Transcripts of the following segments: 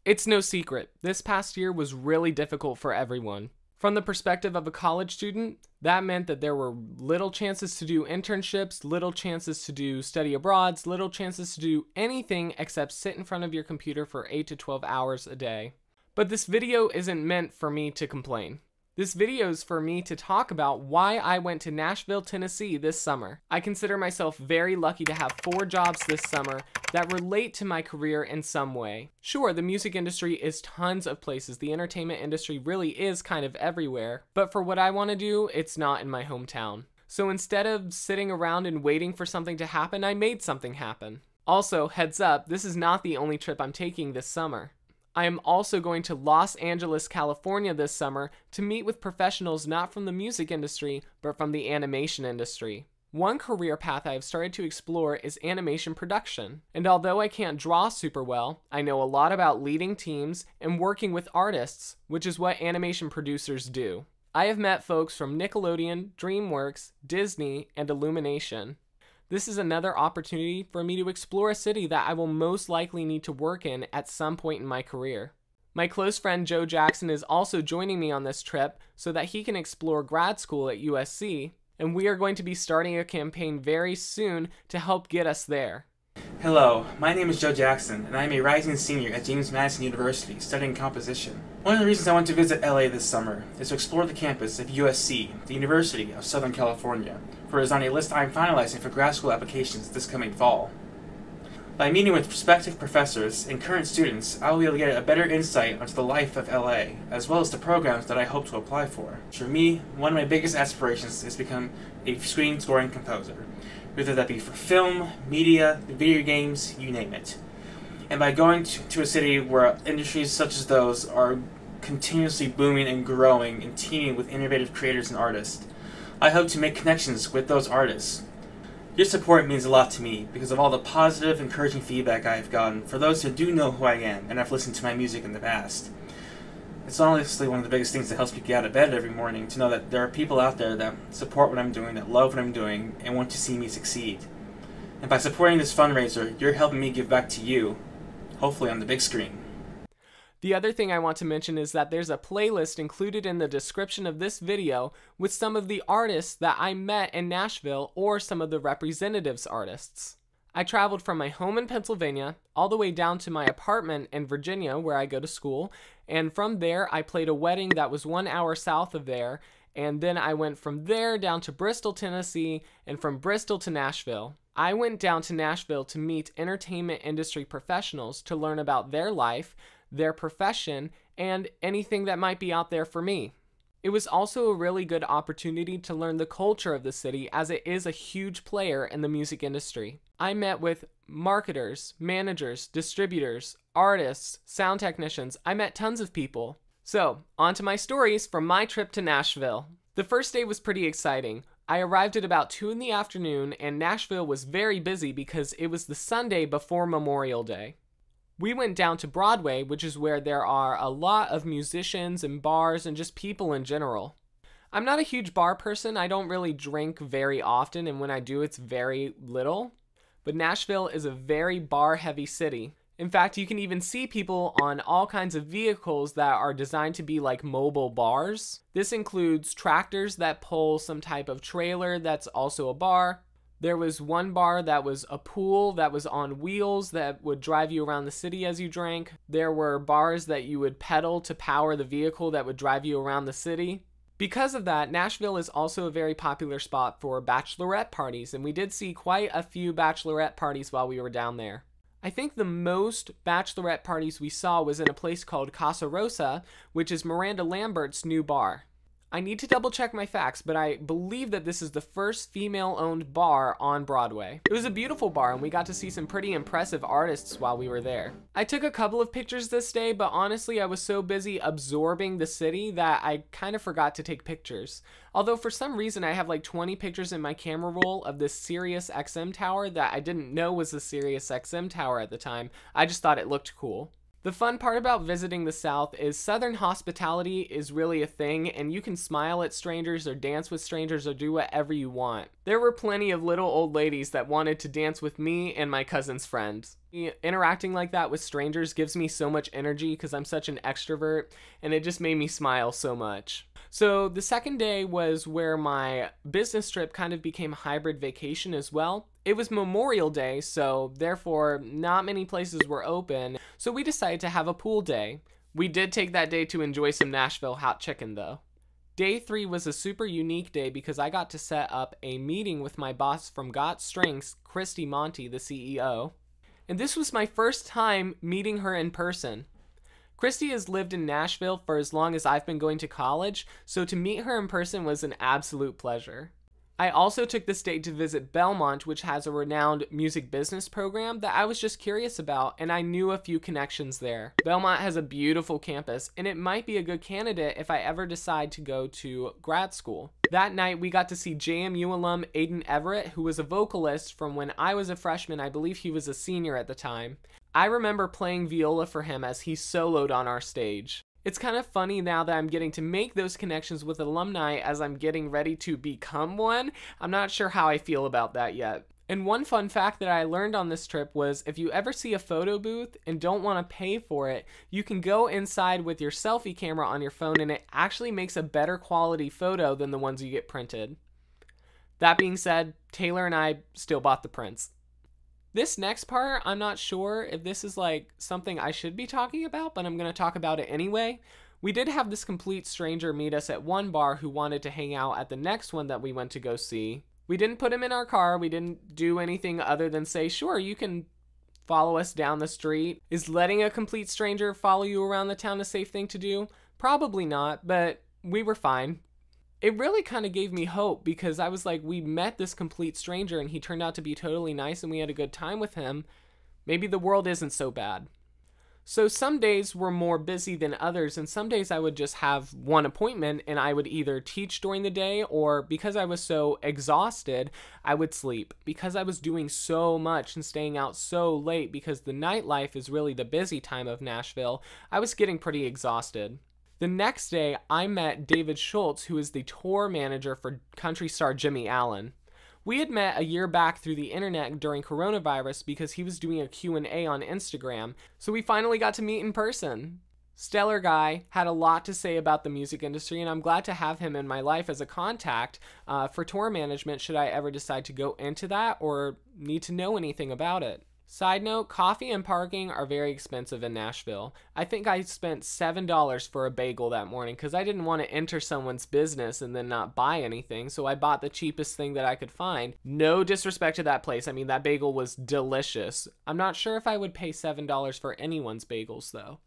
It's no secret, this past year was really difficult for everyone. From the perspective of a college student, that meant that there were little chances to do internships, little chances to do study abroads, little chances to do anything except sit in front of your computer for 8 to 12 hours a day. But this video isn't meant for me to complain. This video is for me to talk about why I went to Nashville, Tennessee this summer. I consider myself very lucky to have 4 jobs this summer that relate to my career in some way. Sure, the music industry is tons of places. The entertainment industry really is kind of everywhere. But for what I want to do, it's not in my hometown. So instead of sitting around and waiting for something to happen, I made something happen. Also, heads up, this is not the only trip I'm taking this summer. I am also going to Los Angeles, California this summer to meet with professionals not from the music industry, but from the animation industry. One career path I have started to explore is animation production. And although I can't draw super well, I know a lot about leading teams and working with artists, which is what animation producers do. I have met folks from Nickelodeon, DreamWorks, Disney, and Illumination. This is another opportunity for me to explore a city that I will most likely need to work in at some point in my career. My close friend Joe Jackson is also joining me on this trip so that he can explore grad school at USC, and we are going to be starting a campaign very soon to help get us there. Hello, my name is Joe Jackson, and I am a rising senior at James Madison University studying composition. One of the reasons I went to visit LA this summer is to explore the campus of USC, the University of Southern California, for it is on a list I am finalizing for grad school applications this coming fall. By meeting with prospective professors and current students, I will be able to get a better insight onto the life of LA, as well as the programs that I hope to apply for. For me, one of my biggest aspirations is to become a screen scoring composer, whether that be for film, media, video games, you name it. And by going to a city where industries such as those are continuously booming and growing and teeming with innovative creators and artists, I hope to make connections with those artists. Your support means a lot to me because of all the positive, encouraging feedback I have gotten for those who do know who I am and have listened to my music in the past. It's honestly one of the biggest things that helps me get out of bed every morning, to know that there are people out there that support what I'm doing, that love what I'm doing, and want to see me succeed. And by supporting this fundraiser, you're helping me give back to you, hopefully on the big screen. The other thing I want to mention is that there's a playlist included in the description of this video with some of the artists that I met in Nashville or some of the representatives artists. I traveled from my home in Pennsylvania all the way down to my apartment in Virginia where I go to school, and from there I played a wedding that was 1 hour south of there, and then I went from there down to Bristol, Tennessee, and from Bristol to Nashville. I went down to Nashville to meet entertainment industry professionals to learn about their life, their profession, and anything that might be out there for me. It was also a really good opportunity to learn the culture of the city as it is a huge player in the music industry. I met with marketers, managers, distributors, artists, sound technicians. I met tons of people. So, on to my stories from my trip to Nashville. The first day was pretty exciting. I arrived at about 2 in the afternoon and Nashville was very busy because it was the Sunday before Memorial Day. We went down to Broadway, which is where there are a lot of musicians and bars and just people in general. I'm not a huge bar person. I don't really drink very often, and when I do, it's very little. But Nashville is a very bar-heavy city. In fact, you can even see people on all kinds of vehicles that are designed to be like mobile bars. This includes tractors that pull some type of trailer that's also a bar. There was one bar that was a pool that was on wheels that would drive you around the city as you drank. There were bars that you would pedal to power the vehicle that would drive you around the city. Because of that, Nashville is also a very popular spot for bachelorette parties, and we did see quite a few bachelorette parties while we were down there. I think the most bachelorette parties we saw was in a place called Casa Rosa, which is Miranda Lambert's new bar. I need to double check my facts, but I believe that this is the first female-owned bar on Broadway. It was a beautiful bar, and we got to see some pretty impressive artists while we were there. I took a couple of pictures this day, but honestly, I was so busy absorbing the city that I kind of forgot to take pictures. Although for some reason, I have like 20 pictures in my camera roll of this Sirius XM tower that I didn't know was a Sirius XM tower at the time. I just thought it looked cool. The fun part about visiting the South is Southern hospitality is really a thing, and you can smile at strangers or dance with strangers or do whatever you want. There were plenty of little old ladies that wanted to dance with me and my cousin's friends. Interacting like that with strangers gives me so much energy because I'm such an extrovert, and it just made me smile so much. So the second day was where my business trip kind of became a hybrid vacation as well. It was Memorial Day, so therefore not many places were open, so we decided to have a pool day. We did take that day to enjoy some Nashville hot chicken though. Day 3 was a super unique day because I got to set up a meeting with my boss from Got Strings, Christy Monty, the CEO. And this was my first time meeting her in person. Christy has lived in Nashville for as long as I've been going to college, so to meet her in person was an absolute pleasure. I also took this day to visit Belmont, which has a renowned music business program that I was just curious about, and I knew a few connections there. Belmont has a beautiful campus, and it might be a good candidate if I ever decide to go to grad school. That night, we got to see JMU alum Aiden Everett, who was a vocalist from when I was a freshman. I believe he was a senior at the time. I remember playing viola for him as he soloed on our stage. It's kind of funny now that I'm getting to make those connections with alumni as I'm getting ready to become one. I'm not sure how I feel about that yet. And one fun fact that I learned on this trip was if you ever see a photo booth and don't want to pay for it, you can go inside with your selfie camera on your phone and it actually makes a better quality photo than the ones you get printed. That being said, Taylor and I still bought the prints. This next part, I'm not sure if this is like something I should be talking about, but I'm going to talk about it anyway. We did have this complete stranger meet us at one bar who wanted to hang out at the next one that we went to go see. We didn't put him in our car. We didn't do anything other than say, sure, you can follow us down the street. Is letting a complete stranger follow you around the town a safe thing to do? Probably not, but we were fine. It really kind of gave me hope because I was like, we met this complete stranger and he turned out to be totally nice and we had a good time with him. Maybe the world isn't so bad. So some days were more busy than others, and some days I would just have one appointment and I would either teach during the day, or because I was so exhausted, I would sleep. Because I was doing so much and staying out so late because the nightlife is really the busy time of Nashville, I was getting pretty exhausted. The next day, I met David Schultz, who is the tour manager for country star Jimmy Allen. We had met a year back through the internet during coronavirus because he was doing a Q&A on Instagram, so we finally got to meet in person. Stellar guy, had a lot to say about the music industry, and I'm glad to have him in my life as a contact for tour management should I ever decide to go into that or need to know anything about it. Side note, coffee and parking are very expensive in Nashville. I think I spent $7 for a bagel that morning because I didn't want to enter someone's business and then not buy anything, so I bought the cheapest thing that I could find. No disrespect to that place. I mean, that bagel was delicious. I'm not sure if I would pay $7 for anyone's bagels, though.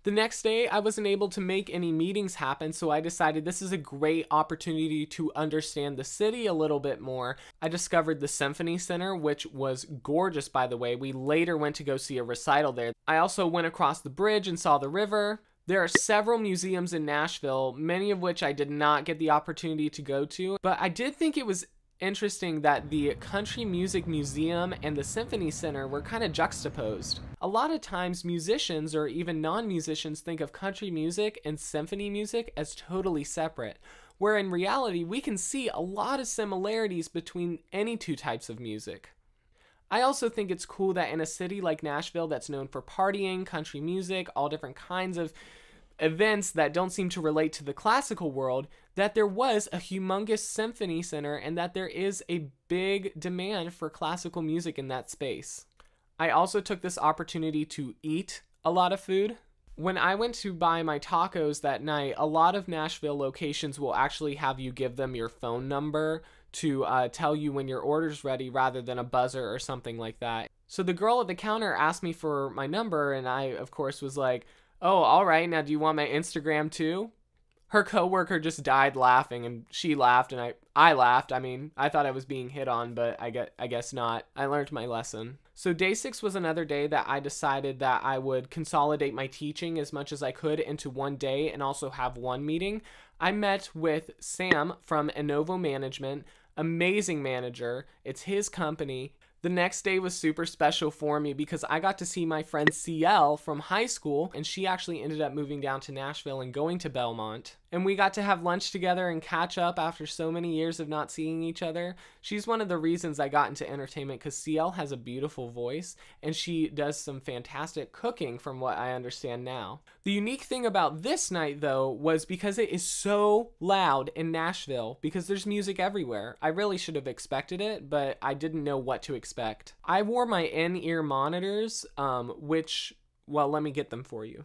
The next day, I wasn't able to make any meetings happen, so I decided this is a great opportunity to understand the city a little bit more. I discovered the Symphony Center, which was gorgeous, by the way. We later went to go see a recital there. I also went across the bridge and saw the river. There are several museums in Nashville, many of which I did not get the opportunity to go to, but I did think it was interesting that the Country Music Museum and the Symphony Center were kind of juxtaposed. A lot of times musicians or even non-musicians think of country music and symphony music as totally separate, where in reality we can see a lot of similarities between any two types of music. I also think it's cool that in a city like Nashville that's known for partying, country music, all different kinds of events that don't seem to relate to the classical world, that there was a humongous symphony center and that there is a big demand for classical music in that space. I also took this opportunity to eat a lot of food. When I went to buy my tacos that night, a lot of Nashville locations will actually have you give them your phone number to tell you when your order's ready rather than a buzzer or something like that. So the girl at the counter asked me for my number and I, of course, was like, oh, all right, now do you want my Instagram too? Her coworker just died laughing and she laughed and I laughed. I mean, I thought I was being hit on, but I guess not. I learned my lesson. So day 6 was another day that I decided that I would consolidate my teaching as much as I could into one day and also have one meeting. I met with Sam from Innovo Management, amazing manager. It's his company. The next day was super special for me because I got to see my friend CL from high school, and she actually ended up moving down to Nashville and going to Belmont. And we got to have lunch together and catch up after so many years of not seeing each other. She's one of the reasons I got into entertainment because CL has a beautiful voice and she does some fantastic cooking from what I understand now. The unique thing about this night though was because it is so loud in Nashville, because there's music everywhere. I really should have expected it, but I didn't know what to expect. I wore my in-ear monitors, well, let me get them for you.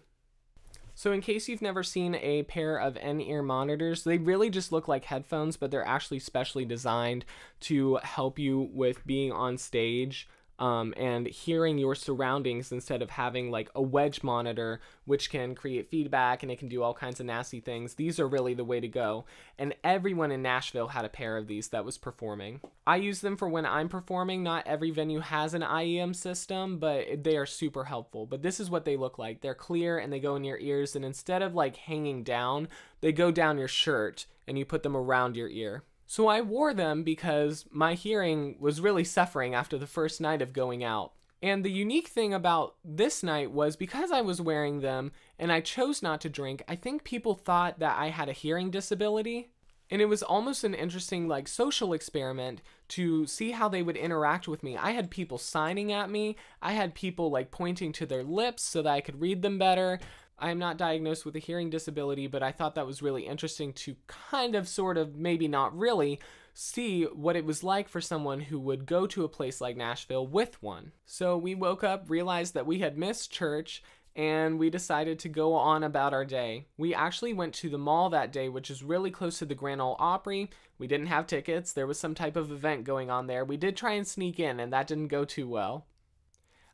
So in case you've never seen a pair of in-ear monitors, they really just look like headphones, but they're actually specially designed to help you with being on stage and hearing your surroundings instead of having like a wedge monitor, which can create feedback and it can do all kinds of nasty things. These are really the way to go. And everyone in Nashville had a pair of these that was performing. I use them for when I'm performing. Not every venue has an IEM system, but they are super helpful. But this is what they look like. They're clear and they go in your ears, and instead of like hanging down, they go down your shirt and you put them around your ear. So I wore them because my hearing was really suffering after the first night of going out. And the unique thing about this night was because I was wearing them and I chose not to drink, I think people thought that I had a hearing disability. And it was almost an interesting like social experiment to see how they would interact with me. I had people signing at me. I had people like pointing to their lips so that I could read them better. I am not diagnosed with a hearing disability, but I thought that was really interesting to kind of, sort of, maybe not really, see what it was like for someone who would go to a place like Nashville with one. So we woke up, realized that we had missed church, and we decided to go on about our day. We actually went to the mall that day, which is really close to the Grand Ole Opry. We didn't have tickets. There was some type of event going on there. We did try and sneak in, and that didn't go too well.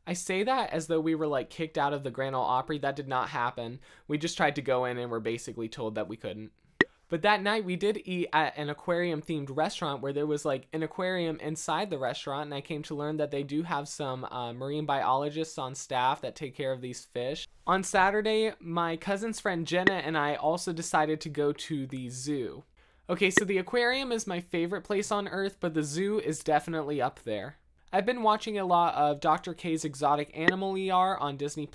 I say that as though we were like kicked out of the Grand Ole Opry. That did not happen. We just tried to go in and were basically told that we couldn't. But that night we did eat at an aquarium themed restaurant where there was like an aquarium inside the restaurant, and I came to learn that they do have some marine biologists on staff that take care of these fish. On Saturday, my cousin's friend Jenna and I also decided to go to the zoo. Okay, so the aquarium is my favorite place on earth, but the zoo is definitely up there. I've been watching a lot of Dr. K's Exotic Animal ER on Disney+,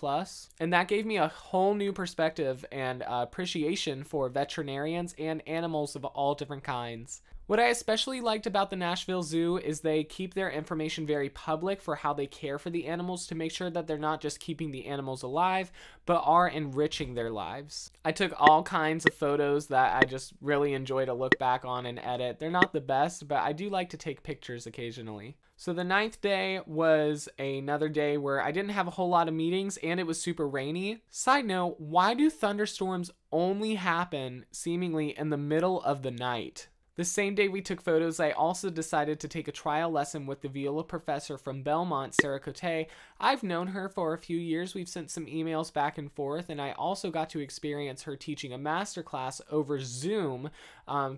and that gave me a whole new perspective and appreciation for veterinarians and animals of all different kinds. What I especially liked about the Nashville Zoo is they keep their information very public for how they care for the animals to make sure that they're not just keeping the animals alive, but are enriching their lives. I took all kinds of photos that I just really enjoy to look back on and edit. They're not the best, but I do like to take pictures occasionally. So the 9th day was another day where I didn't have a whole lot of meetings and it was super rainy. Side note, why do thunderstorms only happen seemingly in the middle of the night? The same day we took photos, I also decided to take a trial lesson with the viola professor from Belmont, Sarah Cote. I've known her for a few years. We've sent some emails back and forth, and I also got to experience her teaching a masterclass over Zoom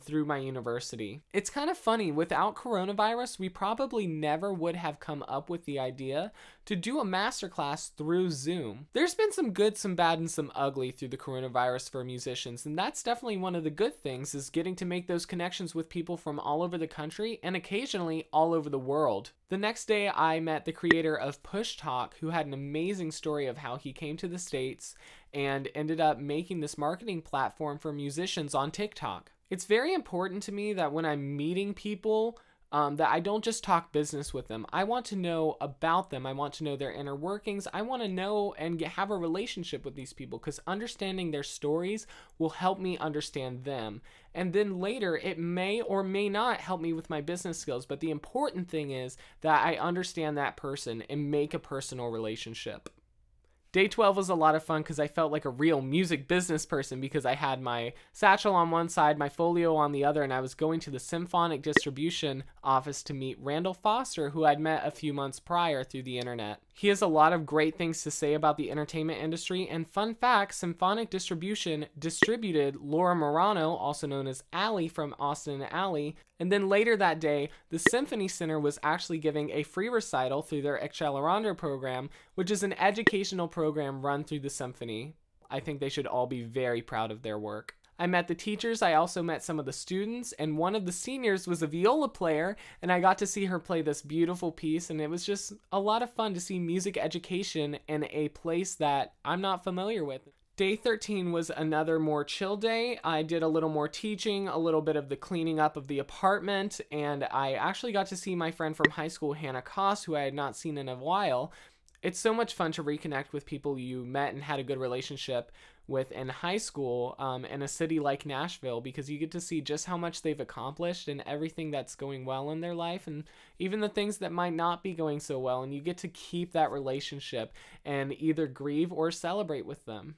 through my university. It's kind of funny, without coronavirus, we probably never would have come up with the idea to do a masterclass through Zoom. There's been some good, some bad, and some ugly through the coronavirus for musicians, and that's definitely one of the good things, is getting to make those connections with people from all over the country and occasionally all over the world. The next day, I met the creator of Pushtok, who had an amazing story of how he came to the States and ended up making this marketing platform for musicians on TikTok. It's very important to me that when I'm meeting people, that I don't just talk business with them. I want to know about them. I want to know their inner workings. I want to know and have a relationship with these people, because understanding their stories will help me understand them. And then later, it may or may not help me with my business skills. But the important thing is that I understand that person and make a personal relationship. Day 12 was a lot of fun because I felt like a real music business person, because I had my satchel on one side, my folio on the other, and I was going to the Symphonic Distribution office to meet Randall Foster, who I'd met a few months prior through the internet. He has a lot of great things to say about the entertainment industry, and fun fact, Symphonic Distribution distributed Laura Marano, also known as Allie from Austin and Allie, and then later that day, the Symphony Center was actually giving a free recital through their Accelerando program, which is an educational program run through the Symphony. I think they should all be very proud of their work. I met the teachers, I also met some of the students, and one of the seniors was a viola player, and I got to see her play this beautiful piece, and it was just a lot of fun to see music education in a place that I'm not familiar with. Day 13 was another more chill day. I did a little more teaching, a little bit of the cleaning up of the apartment, and I actually got to see my friend from high school, Hannah Koss, who I had not seen in a while. It's so much fun to reconnect with people you met and had a good relationship with in high school in a city like Nashville, because you get to see just how much they've accomplished and everything that's going well in their life, and even the things that might not be going so well, and you get to keep that relationship and either grieve or celebrate with them.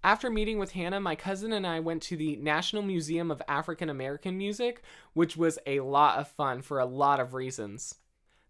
After meeting with Hannah, my cousin and I went to the National Museum of African American Music, which was a lot of fun for a lot of reasons.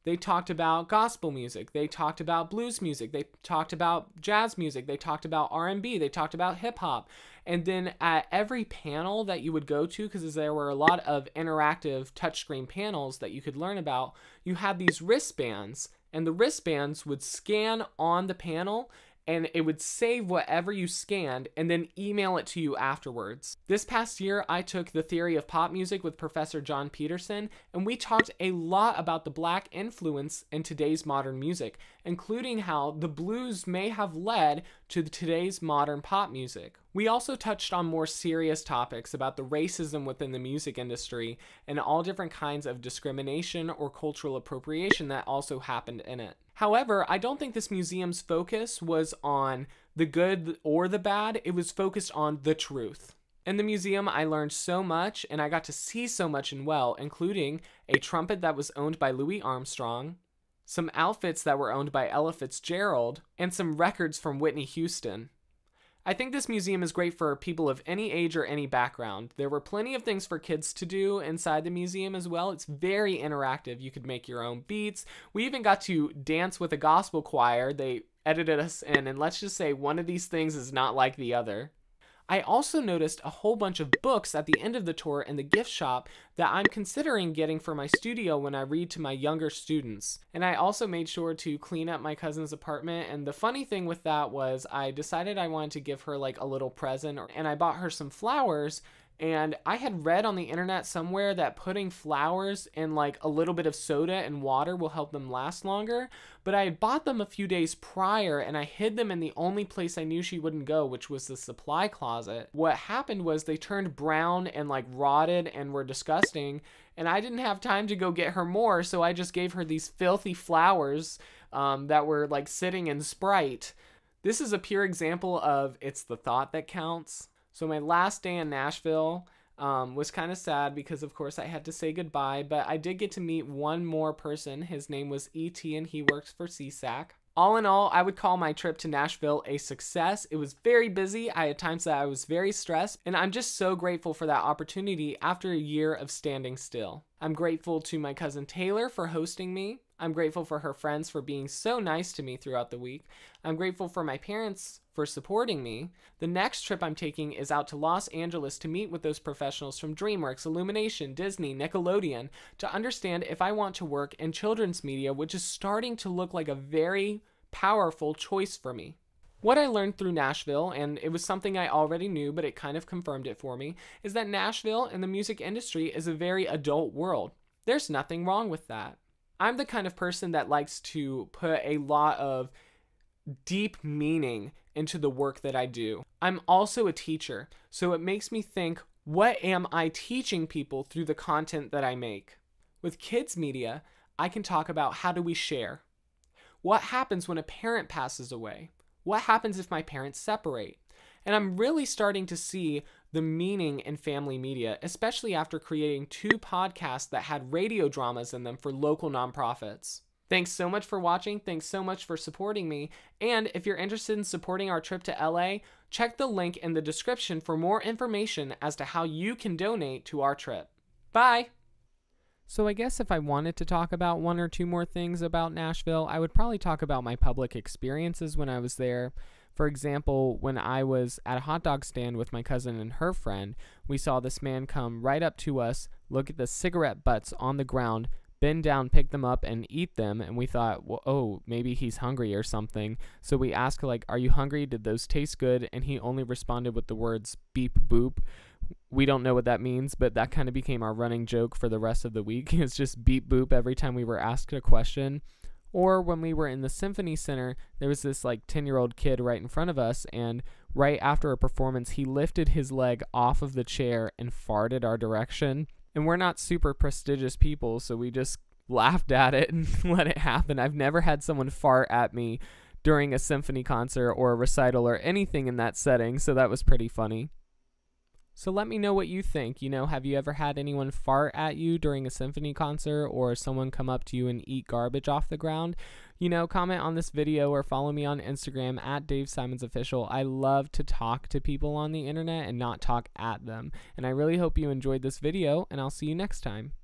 They talked about gospel music, they talked about blues music, they talked about jazz music, they talked about R&B, they talked about hip hop. And then at every panel that you would go to, because there were a lot of interactive touchscreen panels that you could learn about, you had these wristbands, and the wristbands would scan on the panel, and it would save whatever you scanned and then email it to you afterwards. This past year, I took the theory of pop music with Professor John Peterson, and we talked a lot about the Black influence in today's modern music, including how the blues may have led to today's modern pop music. We also touched on more serious topics about the racism within the music industry and all different kinds of discrimination or cultural appropriation that also happened in it. However, I don't think this museum's focus was on the good or the bad. It was focused on the truth. In the museum, I learned so much, and I got to see so much and well, including a trumpet that was owned by Louis Armstrong, some outfits that were owned by Ella Fitzgerald, and some records from Whitney Houston. I think this museum is great for people of any age or any background. There were plenty of things for kids to do inside the museum as well. It's very interactive. You could make your own beats. We even got to dance with a gospel choir. They edited us in, and let's just say one of these things is not like the other. I also noticed a whole bunch of books at the end of the tour in the gift shop that I'm considering getting for my studio when I read to my younger students. And I also made sure to clean up my cousin's apartment, and the funny thing with that was I decided I wanted to give her like a little present, and I bought her some flowers. And I had read on the internet somewhere that putting flowers in like a little bit of soda and water will help them last longer. But I had bought them a few days prior, and I hid them in the only place I knew she wouldn't go, which was the supply closet. What happened was they turned brown and like rotted and were disgusting. And I didn't have time to go get her more, so I just gave her these filthy flowers that were like sitting in Sprite. This is a pure example of it's the thought that counts. So my last day in Nashville was kind of sad because, of course, I had to say goodbye, but I did get to meet one more person. His name was E.T., and he works for Sesac. All in all, I would call my trip to Nashville a success. It was very busy. I had times that I was very stressed, and I'm just so grateful for that opportunity after a year of standing still. I'm grateful to my cousin Taylor for hosting me. I'm grateful for her friends for being so nice to me throughout the week. I'm grateful for my parents for supporting me. The next trip I'm taking is out to Los Angeles to meet with those professionals from DreamWorks, Illumination, Disney, Nickelodeon, to understand if I want to work in children's media, which is starting to look like a very powerful choice for me. What I learned through Nashville, and it was something I already knew, but it kind of confirmed it for me, is that Nashville and the music industry is a very adult world. There's nothing wrong with that. I'm the kind of person that likes to put a lot of deep meaning into the work that I do. I'm also a teacher, so it makes me think, what am I teaching people through the content that I make? With kids media, I can talk about how do we share? What happens when a parent passes away? What happens if my parents separate? And I'm really starting to see the meaning in family media, especially after creating 2 podcasts that had radio dramas in them for local nonprofits. Thanks so much for watching. Thanks so much for supporting me. And if you're interested in supporting our trip to LA, check the link in the description for more information as to how you can donate to our trip. Bye! So I guess if I wanted to talk about 1 or 2 more things about Nashville, I would probably talk about my public experiences when I was there. For example, when I was at a hot dog stand with my cousin and her friend, we saw this man come right up to us, look at the cigarette butts on the ground, bend down, pick them up, and eat them. And we thought, well, oh, maybe he's hungry or something. So we asked, like, are you hungry? Did those taste good? And he only responded with the words beep boop. We don't know what that means, but that kind of became our running joke for the rest of the week. It's just beep boop every time we were asked a question. Or when we were in the Symphony Center, there was this like 10-year-old kid right in front of us, and right after a performance, he lifted his leg off of the chair and farted our direction. And we're not super prestigious people, so we just laughed at it and let it happen. I've never had someone fart at me during a symphony concert or a recital or anything in that setting, so that was pretty funny. So let me know what you think. You know, have you ever had anyone fart at you during a symphony concert, or someone come up to you and eat garbage off the ground? You know, comment on this video or follow me on Instagram at Dave Simons Official. I love to talk to people on the internet and not talk at them. And I really hope you enjoyed this video, and I'll see you next time.